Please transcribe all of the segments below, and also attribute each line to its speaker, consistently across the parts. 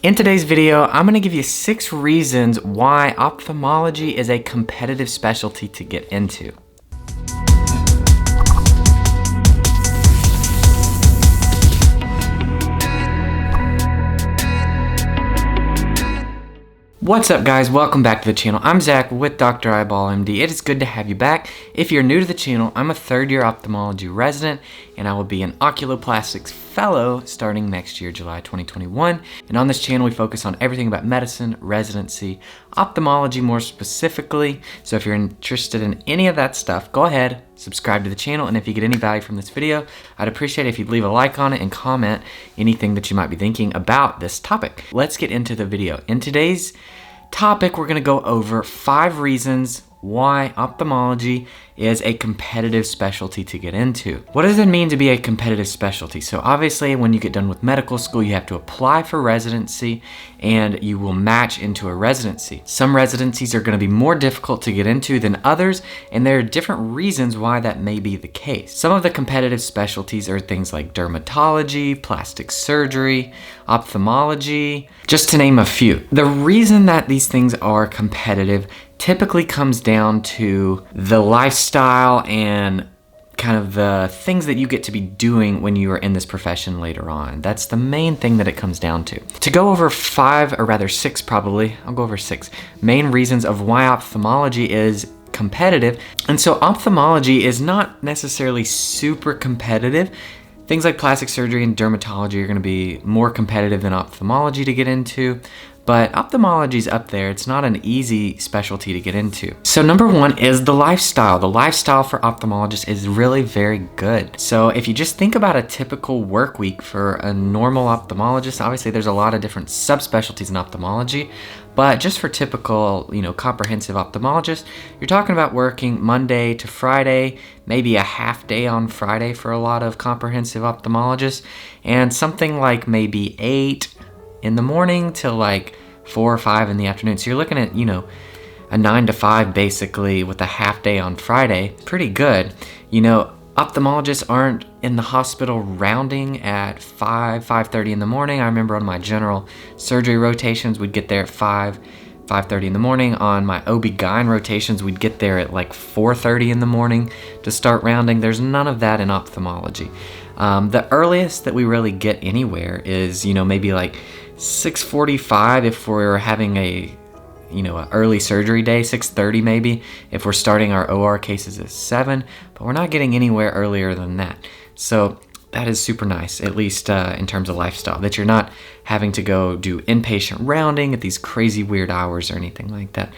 Speaker 1: In today's video, I'm going to give you 6 reasons why ophthalmology is a competitive specialty to get into. What's up guys, welcome back to the channel. I'm Zach with Dr. Eyeball MD. It is good to have you back. If you're new to the channel, I'm a 3rd-year ophthalmology resident and I will be an oculoplastics fellow starting next year, July 2021. And on this channel, we focus on everything about medicine, residency, ophthalmology more specifically. So if you're interested in any of that stuff, go ahead, subscribe to the channel, and if you get any value from this video, I'd appreciate it if you'd leave a like on it and comment anything that you might be thinking about this topic. Let's get into the video. In today's topic, we're going to go over 5 reasons why ophthalmology is a competitive specialty to get into. What does it mean to be a competitive specialty? So obviously when you get done with medical school, you have to apply for residency and you will match into a residency. Some residencies are going to be more difficult to get into than others, and there are different reasons why that may be the case. Some of the competitive specialties are things like dermatology, plastic surgery, ophthalmology, just to name a few. The reason that these things are competitive typically comes down to the lifestyle and kind of the things that you get to be doing when you are in this profession later on. That's the main thing that it comes down to. To go over 5, or rather 6 probably, I'll go over 6 main reasons of why ophthalmology is competitive. And so ophthalmology is not necessarily super competitive. Things like plastic surgery and dermatology are going to be more competitive than ophthalmology to get into. But ophthalmology's up there. It's not an easy specialty to get into. So number 1 is the lifestyle. The lifestyle for ophthalmologists is really very good. So if you just think about a typical work week for a normal ophthalmologist, obviously there's a lot of different subspecialties in ophthalmology, but just for typical, comprehensive ophthalmologists, you're talking about working Monday to Friday, maybe a half day on Friday for a lot of comprehensive ophthalmologists, and something like maybe 8 in the morning till like 4 or 5 in the afternoon. So you're looking at, a 9 to 5 basically with a half day on Friday. Pretty good. Ophthalmologists aren't in the hospital rounding at 5:30 in the morning. I remember on my general surgery rotations, we'd get there at 5:30 in the morning. On my OB-GYN rotations, we'd get there at like 4:30 in the morning to start rounding. There's none of that in ophthalmology. The earliest that we really get anywhere is, maybe like 6:45 if we're having a early surgery day, 6:30 maybe if we're starting our OR cases at 7, but we're not getting anywhere earlier than that. So that is super nice, at least in terms of lifestyle, that you're not having to go do inpatient rounding at these crazy weird hours or anything like that.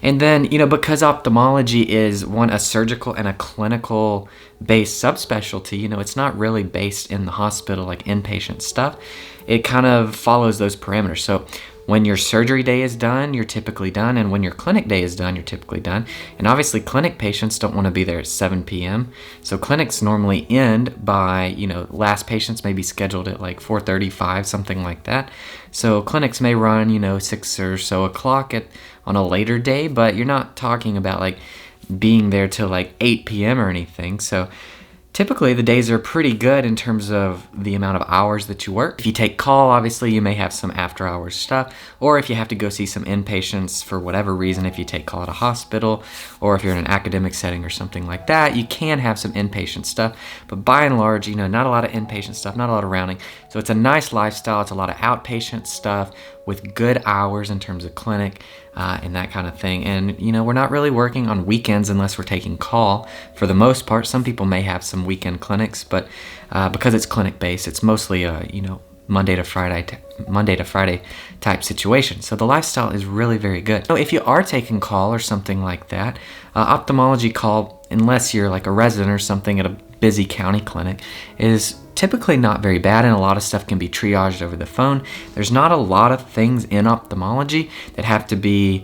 Speaker 1: And then, because ophthalmology is a surgical and a clinical based subspecialty, it's not really based in the hospital like inpatient stuff. It kind of follows those parameters. So when your surgery day is done, you're typically done, and when your clinic day is done, you're typically done. And obviously clinic patients don't want to be there at 7 p.m. So clinics normally end by, last patients may be scheduled at like 4:35, something like that. So clinics may run, 6 or so o'clock on a later day, but you're not talking about like being there till like 8 p.m. or anything. So typically the days are pretty good in terms of the amount of hours that you work. If you take call, obviously you may have some after hours stuff, or if you have to go see some inpatients for whatever reason, if you take call at a hospital, or if you're in an academic setting or something like that, you can have some inpatient stuff. But by and large, not a lot of inpatient stuff, not a lot of rounding. So it's a nice lifestyle. It's a lot of outpatient stuff with good hours in terms of clinic and that kind of thing. And, we're not really working on weekends unless we're taking call for the most part. Some people may have some weekend clinics, but because it's clinic based, it's mostly Monday to Friday type situation. So the lifestyle is really very good. So if you are taking call or something like that, ophthalmology call, unless you're like a resident or something at a busy county clinic, is typically not very bad, and a lot of stuff can be triaged over the phone. There's not a lot of things in ophthalmology that have to be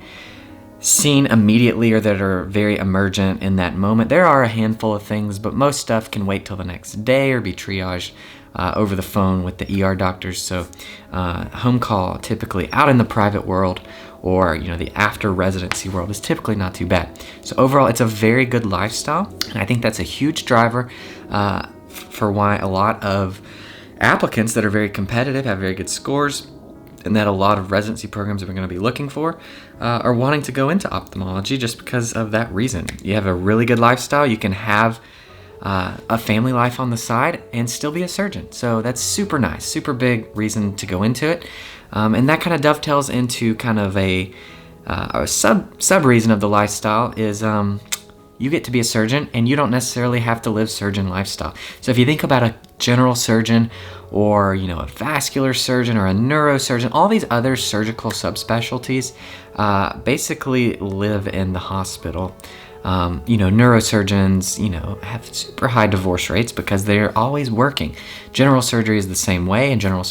Speaker 1: seen immediately or that are very emergent in that moment. There are a handful of things, but most stuff can wait till the next day or be triaged over the phone with the ER doctors. So home call typically out in the private world or the after residency world is typically not too bad. So overall, it's a very good lifestyle, and I think that's a huge driver for why a lot of applicants that are very competitive have very good scores and that a lot of residency programs are going to be looking for, are wanting to go into ophthalmology just because of that reason. You have a really good lifestyle. You can have a family life on the side and still be a surgeon. So that's super nice, super big reason to go into it. And that kind of dovetails into kind of a sub reason of the lifestyle is you get to be a surgeon and you don't necessarily have to live surgeon lifestyle. So if you think about a general surgeon or, a vascular surgeon or a neurosurgeon, all these other surgical subspecialties basically live in the hospital. Neurosurgeons, have super high divorce rates because they're always working. General surgery is the same way, and general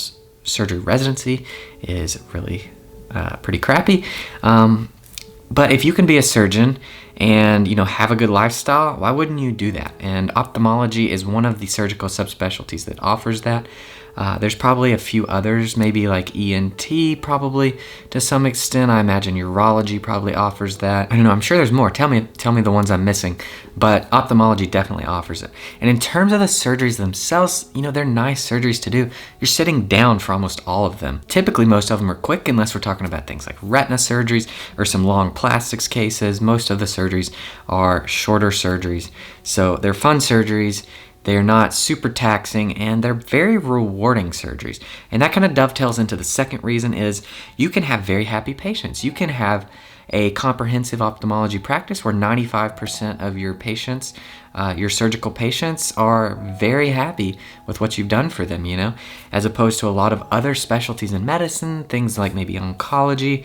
Speaker 1: surgery residency is really pretty crappy. But if you can be a surgeon and, have a good lifestyle, why wouldn't you do that? And ophthalmology is one of the surgical subspecialties that offers that. There's probably a few others, maybe like ENT probably to some extent. I imagine urology probably offers that. I don't know, I'm sure there's more. Tell me the ones I'm missing. But ophthalmology definitely offers it. And in terms of the surgeries themselves, they're nice surgeries to do. You're sitting down for almost all of them. Typically, most of them are quick unless we're talking about things like retina surgeries or some long plastics cases. Most of the surgeries are shorter surgeries. So they're fun surgeries. They're not super taxing, and they're very rewarding surgeries. And that kind of dovetails into the second reason is you can have very happy patients. You can have a comprehensive ophthalmology practice where 95% of your patients, your surgical patients, are very happy with what you've done for them, as opposed to a lot of other specialties in medicine, things like maybe oncology,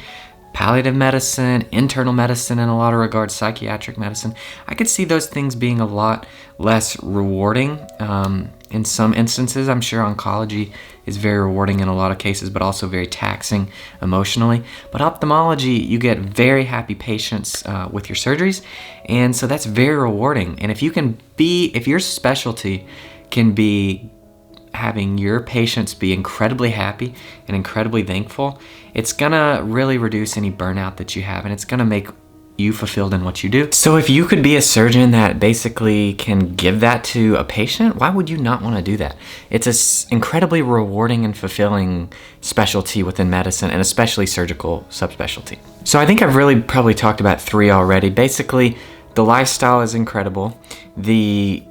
Speaker 1: palliative medicine, internal medicine in a lot of regards, psychiatric medicine. I could see those things being a lot less rewarding in some instances. I'm sure oncology is very rewarding in a lot of cases, but also very taxing emotionally. But ophthalmology, you get very happy patients with your surgeries, and so that's very rewarding. And if your specialty can be having your patients be incredibly happy and incredibly thankful, it's gonna really reduce any burnout that you have, and it's gonna make you fulfilled in what you do. So if you could be a surgeon that basically can give that to a patient, why would you not want to do that? It's an incredibly rewarding and fulfilling specialty within medicine, and especially surgical subspecialty. So I think I've really probably talked about 3 already. Basically, the lifestyle is incredible. The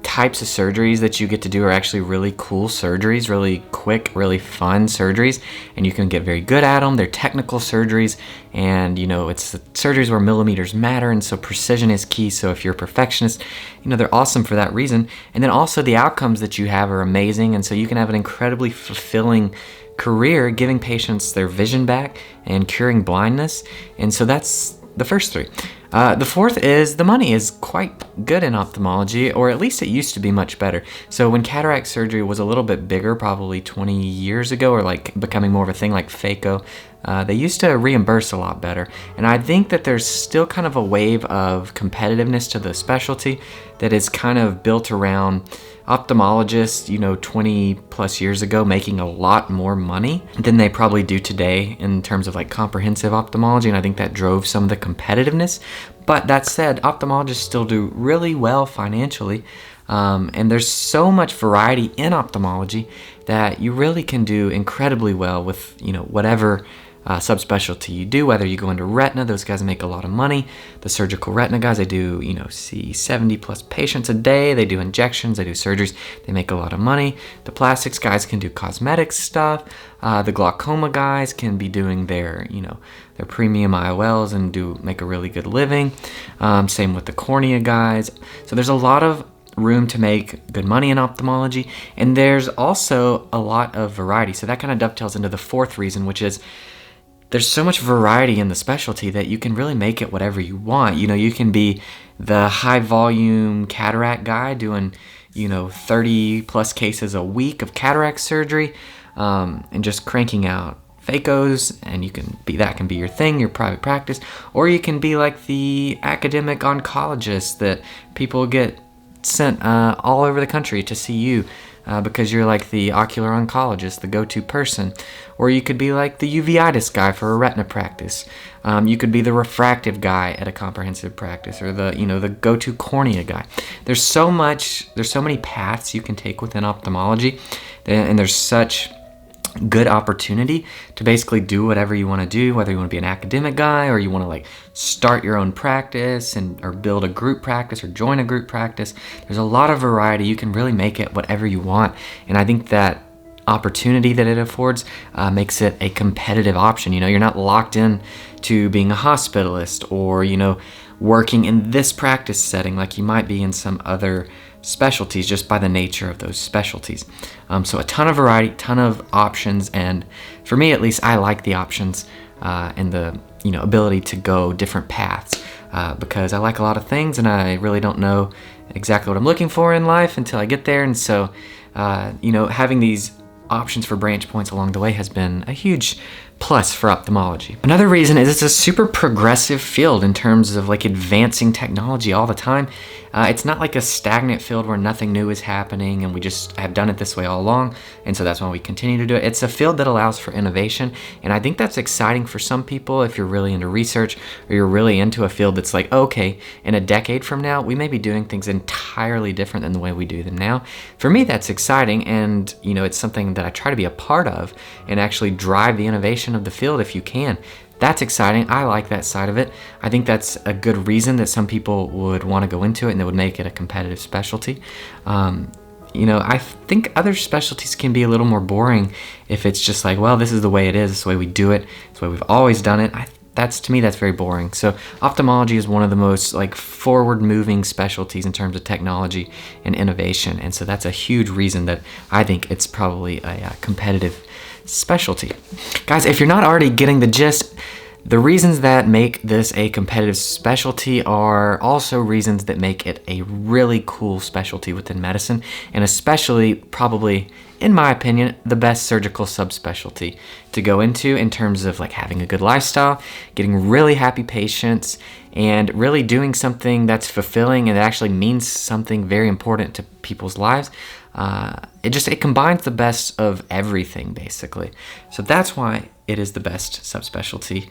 Speaker 1: types of surgeries that you get to do are actually really cool surgeries, really quick, really fun surgeries, and you can get very good at them. They're technical surgeries, and it's the surgeries where millimeters matter, and so precision is key. So if you're a perfectionist, they're awesome for that reason. And then also the outcomes that you have are amazing, and so you can have an incredibly fulfilling career giving patients their vision back and curing blindness. And so that's the first 3. The fourth is the money is quite good in ophthalmology, or at least it used to be much better. So when cataract surgery was a little bit bigger, probably 20 years ago, or like becoming more of a thing like phaco, they used to reimburse a lot better. And I think that there's still kind of a wave of competitiveness to the specialty that is kind of built around ophthalmologists, 20 plus years ago making a lot more money than they probably do today in terms of like comprehensive ophthalmology, and I think that drove some of the competitiveness. But that said, ophthalmologists still do really well financially, and there's so much variety in ophthalmology that you really can do incredibly well with whatever subspecialty you do. Whether you go into retina, those guys make a lot of money. The surgical retina guys, they do see 70 plus patients a day. They do injections, they do surgeries, they make a lot of money. The plastics guys can do cosmetic stuff. The glaucoma guys can be doing their premium IOLs and make a really good living. Same with the cornea guys. So there's a lot of room to make good money in ophthalmology, and there's also a lot of variety. So that kind of dovetails into the fourth reason, which is there's so much variety in the specialty that you can really make it whatever you want. You can be the high volume cataract guy doing 30 plus cases a week of cataract surgery, and just cranking out phacos, and that can be your thing, your private practice. Or you can be like the academic oncologist that people get sent all over the country to see you, because you're like the ocular oncologist, the go-to person. Or you could be like the uveitis guy for a retina practice. You could be the refractive guy at a comprehensive practice, or the go-to cornea guy. There's so many paths you can take within ophthalmology, and there's such good opportunity to basically do whatever you want to do, whether you want to be an academic guy or you want to like start your own practice or build a group practice or join a group practice. There's a lot of variety. You can really make it whatever you want. And I think that opportunity that it affords makes it a competitive option. You're not locked in to being a hospitalist or, working in this practice setting like you might be in some other specialties just by the nature of those specialties. So a ton of variety, ton of options, and for me at least, I like the options and the ability to go different paths because I like a lot of things and I really don't know exactly what I'm looking for in life until I get there. And so having these options for branch points along the way has been a huge plus for ophthalmology. Another reason is it's a super progressive field in terms of like advancing technology all the time. It's not like a stagnant field where nothing new is happening and we just have done it this way all along, and so that's why we continue to do it. It's a field that allows for innovation, and I think that's exciting for some people if you're really into research or you're really into a field that's like, okay, in a decade from now, we may be doing things entirely different than the way we do them now. For me, that's exciting, and it's something that I try to be a part of and actually drive the innovation of the field if you can. That's exciting. I like that side of it. I think that's a good reason that some people would want to go into it and that would make it a competitive specialty. I think other specialties can be a little more boring if it's just like, well, this is the way it is, this is the way we do it, this is the way we've always done it. To me, that's very boring. So ophthalmology is one of the most like forward-moving specialties in terms of technology and innovation. And so that's a huge reason that I think it's probably a competitive specialty. Guys, if you're not already getting the gist, the reasons that make this a competitive specialty are also reasons that make it a really cool specialty within medicine, and especially probably, in my opinion, the best surgical subspecialty to go into in terms of like having a good lifestyle, getting really happy patients, and really doing something that's fulfilling and that actually means something very important to people's lives. It combines the best of everything, basically. So that's why it is the best subspecialty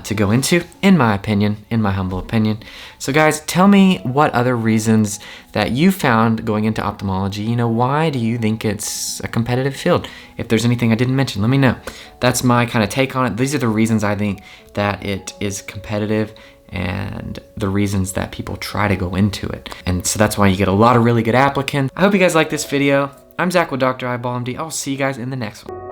Speaker 1: to go into, in my opinion, in my humble opinion. So guys, tell me what other reasons that you found going into ophthalmology. Why do you think it's a competitive field? If there's anything I didn't mention, let me know. That's my kind of take on it. These are the reasons I think that it is competitive and the reasons that people try to go into it. And so that's why you get a lot of really good applicants. I hope you guys like this video. I'm Zach with Dr. Eyeball MD. I'll see you guys in the next one.